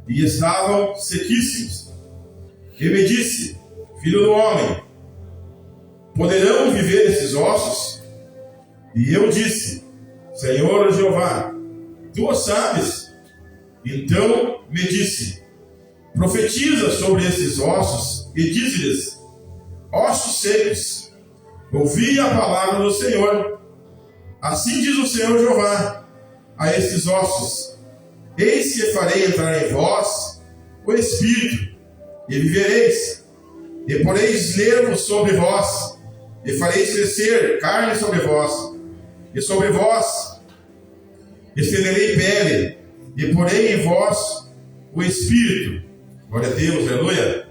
e estavam sequíssimos. E me disse: filho do homem, poderão viver esses ossos? E eu disse: Senhor Jeová, tu o sabes. Então me disse: profetiza sobre esses ossos e dize-lhes: ossos secos, ouvi a palavra do Senhor. Assim diz o Senhor Jeová a estes ossos: eis que farei entrar em vós o Espírito, e vivereis, e poreis nervos sobre vós, e fareis crescer carne sobre vós, e sobre vós estenderei pele, e porei em vós o Espírito. Glória a Deus, aleluia.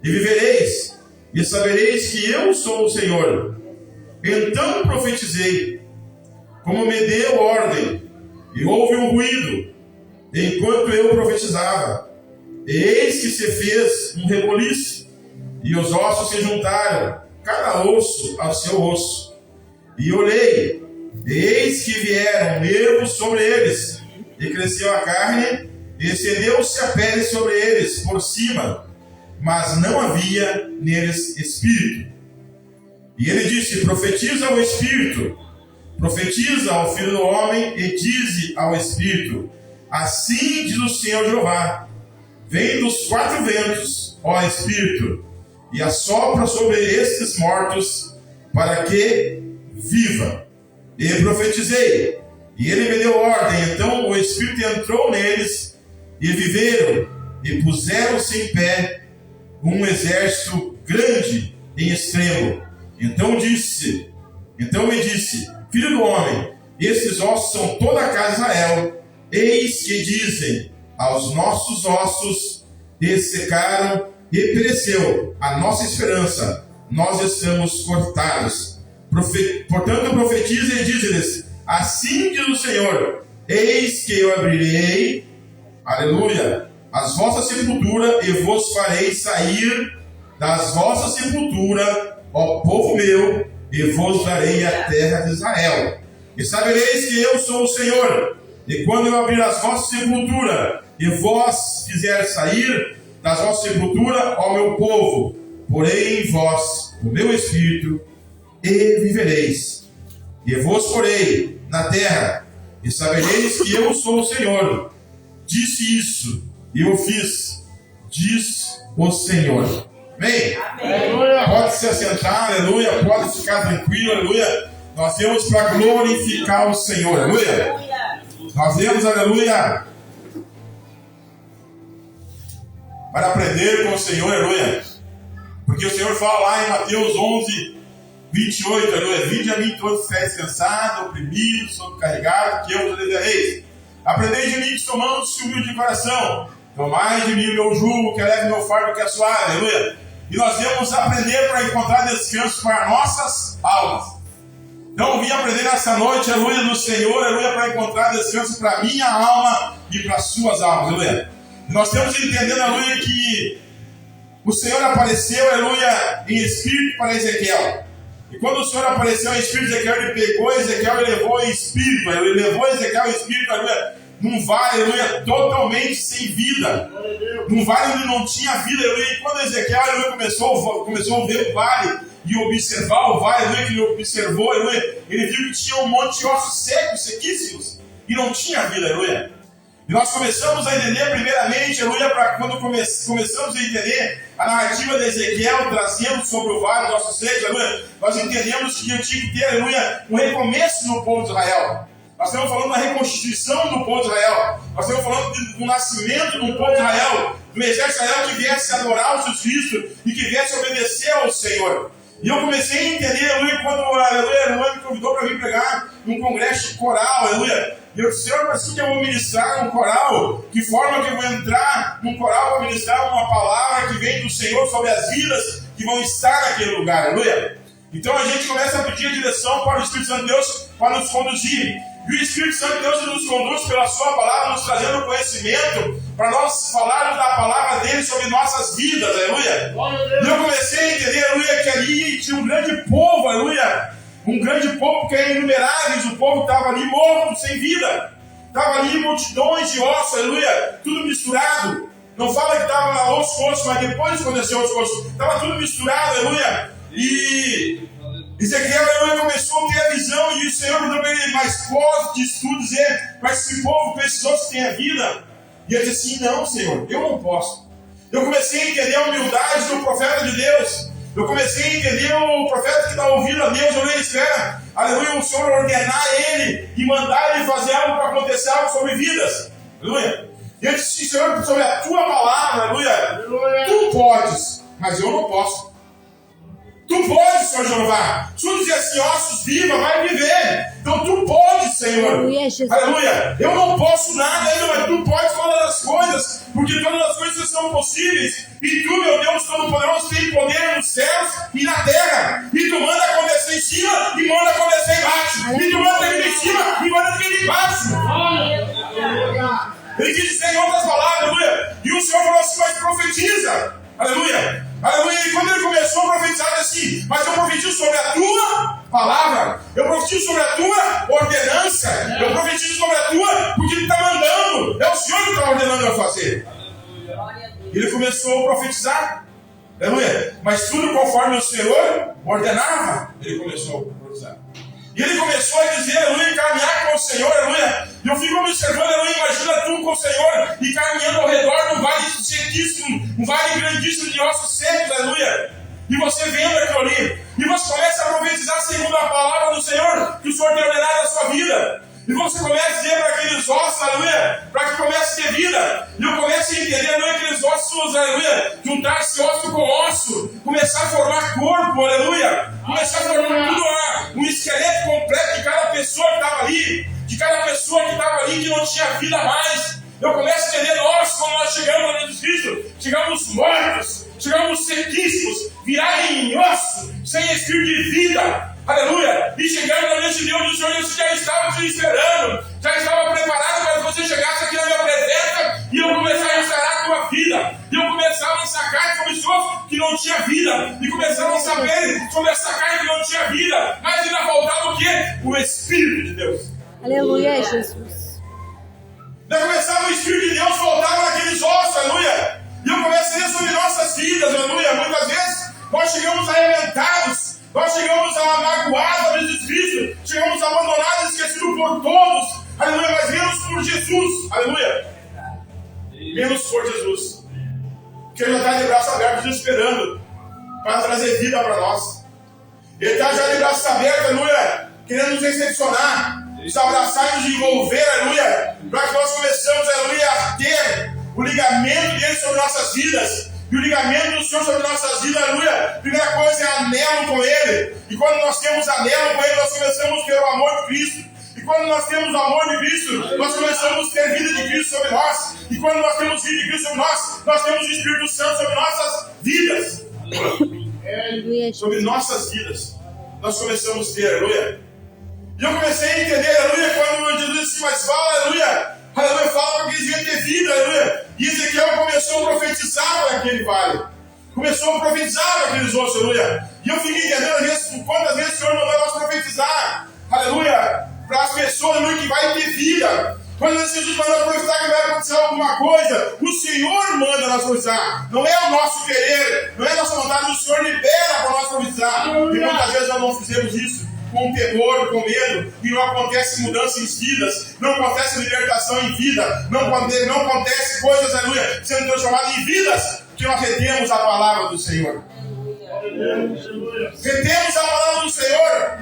E vivereis, e sabereis que eu sou o Senhor. Então profetizei, como me deu ordem, e houve um ruído, enquanto eu profetizava. E eis que se fez um reboliço, e os ossos se juntaram, cada osso ao seu osso. E olhei, e eis que vieram nervos sobre eles, e cresceu a carne, e estendeu-se a pele sobre eles por cima, mas não havia neles espírito. E ele disse: profetiza ao Espírito, profetiza ao Filho do Homem, e dize ao Espírito: assim diz o Senhor Jeová, vem dos quatro ventos, ó Espírito, e assopra sobre estes mortos, para que viva. E profetizei, e ele me deu ordem. Então o Espírito entrou neles, e viveram, e puseram-se em pé um exército grande em extremo. Então me disse: filho do homem, esses ossos são toda a casa de Israel. Eis que dizem aos nossos ossos: ressecaram e pereceu a nossa esperança, nós estamos cortados. Portanto profetiza e diz-lhes: assim diz o Senhor, eis que eu abrirei, aleluia, as vossas sepulturas, e vos farei sair das vossas sepulturas, ó povo meu, e vos darei a terra de Israel. E sabereis que eu sou o Senhor, e quando eu abrir as vossas sepulturas, e vós fizer sair das vossas sepulturas, ó meu povo, porei em vós o meu Espírito, e vivereis. E vos porei na terra, e sabereis que eu sou o Senhor. Disse isso, e eu fiz, diz o Senhor. Amém? Amém. Pode se assentar, aleluia, pode ficar tranquilo, aleluia. Nós viemos para glorificar o Senhor, aleluia. Nós viemos, aleluia, para aprender com o Senhor, aleluia. Porque o Senhor fala lá em Mateus 11, 28, aleluia: vinde a mim todos que estáis cansados, oprimidos, sobrecarregados, que eu vos aliviarei. Aprendei de mim, que sou manso e humilde de coração. Tomai de mim o meu jugo, que é leve, meu fardo, que é suave, aleluia. E nós devemos aprender para encontrar descanso para nossas almas. Então eu vim aprender nessa noite, aleluia, do Senhor, aleluia, para encontrar descanso para a minha alma e para as suas almas, aleluia. E nós temos que entender, aleluia, que o Senhor apareceu, aleluia, em espírito para Ezequiel. E quando o Senhor apareceu em espírito, Ezequiel, ele pegou Ezequiel e levou em espírito, ele levou Ezequiel em espírito, aleluia, num vale, aleluia, totalmente sem vida, num vale onde não tinha vida, aleluia. E quando Ezequiel, aleluia, começou a ver o vale e observar o vale, aleluia, que ele observou, aleluia, ele viu que tinha um monte de ossos secos, sequíssimos, e não tinha vida, aleluia. E nós começamos a entender primeiramente, aleluia, para quando começamos a entender a narrativa de Ezequiel trazendo sobre o vale dos ossos secos, aleluia, nós entendemos que eu tinha que ter, aleluia, um recomeço no povo de Israel. Nós estamos falando da reconstituição do povo de Israel. Nós estamos falando do nascimento do povo de Israel, do exército de Israel que viesse adorar o Jesus Cristo e que viesse obedecer ao Senhor. E eu comecei a entender, aleluia, quando aleluia, a irmã me convidou para vir pregar num congresso de coral, aleluia. E eu disse: Senhor, assim que eu vou ministrar num coral, que forma que eu vou entrar num coral para ministrar uma palavra que vem do Senhor sobre as vidas que vão estar naquele lugar, aleluia. Então a gente começa a pedir a direção para o Espírito Santo de Deus para nos conduzir. E o Espírito Santo de Deus nos conduz pela sua palavra, nos trazendo conhecimento para nós falarmos da palavra dele sobre nossas vidas, aleluia. E eu comecei a entender, aleluia, que ali tinha um grande povo, aleluia. Um grande povo que é inumeráveis, o povo estava ali morto, sem vida. Estava ali multidões de ossos, aleluia, tudo misturado. Não fala que estava osso com osso, mas depois aconteceu osso com osso. Estava tudo misturado, aleluia. E Ezequiel, aleluia, começou a ter a visão e o Senhor mandou para ele, mas pode disso dizer, mas esse povo precisou que tenha vida. E ele disse assim, não, Senhor, eu não posso. Eu comecei a entender a humildade do profeta de Deus. Eu comecei a entender o profeta que está ouvindo a Deus, eu nem espero, aleluia, o Senhor ordenar ele e mandar ele fazer algo para acontecer, algo sobre vidas. Aleluia. E ele disse, Senhor, sobre a tua palavra, aleluia, tu podes, mas eu não posso. Tu podes, Senhor Jeová. Tu dizer assim, ossos viva, vai viver. Então tu podes, Senhor. Aleluia. Eu não posso nada ainda, mas tu podes todas as coisas, porque todas as coisas são possíveis. E tu, meu Deus Todo-Poderoso, tem poder nos céus e na terra. E tu manda acontecer em cima e manda acontecer embaixo. E tu manda terminar em cima e manda terminar embaixo. Ele quis dizer em outras palavras, aleluia. E o Senhor falou assim, mas profetiza. Aleluia. Aleluia. E quando ele começou a profetizar assim, mas eu profetizo sobre a tua palavra, eu profetizo sobre a tua ordenança, eu profetizo sobre a tua, porque ele está mandando, é o Senhor que está ordenando eu fazer. Ele começou a profetizar, aleluia, mas tudo conforme o Senhor ordenava, ele começou a profetizar. E ele começou a dizer, aleluia, caminhar com o Senhor, aleluia. E eu fico observando, aleluia, imagina tu com o Senhor e caminhando ao redor de um vale sequíssimo, um vale grandíssimo de ossos secos, aleluia. E você vendo aquilo ali, e você começa a profetizar segundo a palavra do Senhor, que o Senhor tem ordenado na sua vida. E você começa a dizer para aqueles ossos, aleluia, para que comece a ter vida. E eu começo a entender, aleluia, aqueles ossos, aleluia, juntar-se osso com osso, começar a formar corpo, aleluia, começar a formar tudo um esqueleto completo de cada pessoa que estava ali, de cada pessoa que estava ali que não tinha vida mais. Eu começo a entender nós, quando nós chegamos no Jesus Cristo, chegamos mortos, chegamos sequíssimos, virados em osso, sem espírito de vida. Aleluia! E chegando na mente de Deus, o Senhor já estava te esperando, já estava preparado para que você chegasse aqui na minha presença e eu começar a restaurar a tua vida. E eu começava a sacar sobre pessoas que não tinha vida, e começava a saber sobre essa carne que não tinha vida, mas ainda faltava o quê? O Espírito de Deus. Aleluia, Jesus. Daí começava o Espírito de Deus, voltava naqueles ossos, aleluia. E eu começo a ler sobre nossas vidas, aleluia. Muitas vezes nós chegamos arrebentados. Nós chegamos a magoados a Jesus Cristo, chegamos abandonados, esquecidos por todos, aleluia, mas menos por Jesus, aleluia, menos por Jesus, porque Ele já está de braços abertos esperando para trazer vida para nós. Ele está já de braços abertos, aleluia, querendo nos recepcionar, nos abraçar e nos envolver, aleluia, para que nós começamos, aleluia, a ter o ligamento dele sobre nossas vidas. E o ligamento do Senhor sobre nossas vidas, aleluia. Primeira coisa é anelo com Ele. E quando nós temos anelo com Ele, nós começamos a ter o amor de Cristo. E quando nós temos o amor de Cristo, nós começamos a ter vida de Cristo sobre nós. E quando nós temos vida de Cristo sobre nós temos o Espírito Santo sobre nossas vidas. Sobre nossas vidas. Nós começamos a ter, aleluia. E eu comecei a entender, aleluia, quando Jesus disse, mas fala, aleluia. Aleluia, fala para que eles iam ter vida, aleluia. E Ezequiel começou a profetizar para aquele vale. Começou a profetizar para aqueles ossos, aleluia. E eu fiquei entendendo quantas vezes o Senhor mandou nós profetizar, aleluia, para as pessoas, aleluia, que vai ter vida. Quando Jesus mandou profetizar que vai acontecer alguma coisa, o Senhor manda nós profetizar. Não é o nosso querer, não é a nossa vontade, o Senhor libera para nós profetizar. E muitas vezes nós não fizemos isso. Com temor, com medo, e não acontece mudança em vidas, não acontece libertação em vida, não acontece coisas, aleluia, sendo transformadas em vidas, porque nós retemos a palavra do Senhor. Retemos a palavra do Senhor.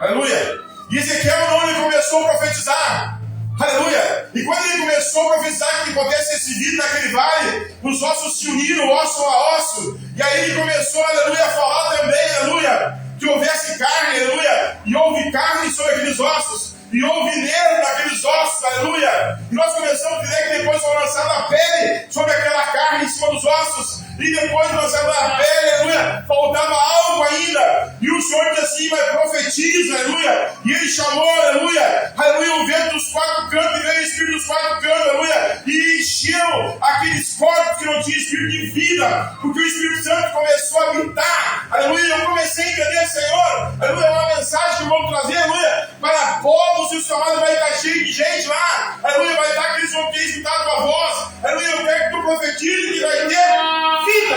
Aleluia. E Ezequiel não, ele começou a profetizar. Aleluia. E quando ele começou a profetizar que acontece esse vídeo naquele vale, os ossos se uniram, osso a osso. E aí ele começou, aleluia, a falar também, aleluia, que houvesse carne, aleluia, e houve carne sobre aqueles ossos, e houve nervo naqueles ossos, aleluia. E nós começamos a dizer que depois foi lançada a pele sobre aquela carne em cima dos ossos, e depois lançada a pele, aleluia, faltava algo ainda. E o Senhor disse assim, mas profetiza, aleluia. E ele chamou, aleluia, aleluia, o vento dos quatro cantos, e veio o Espírito dos quatro cantos, aleluia, e encheu aqueles corpos que não tinham espírito de vida, porque o Espírito Santo começou a habitar, aleluia. Eu comecei a entender, Senhor, aleluia, uma mensagem que eu vou trazer, aleluia, para povos, e o seu amado vai estar cheio de gente lá, aleluia, vai estar que eles vão ter escutado a tua voz, aleluia, eu quero que tu profetize que vai ter vida.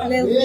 Aleluia.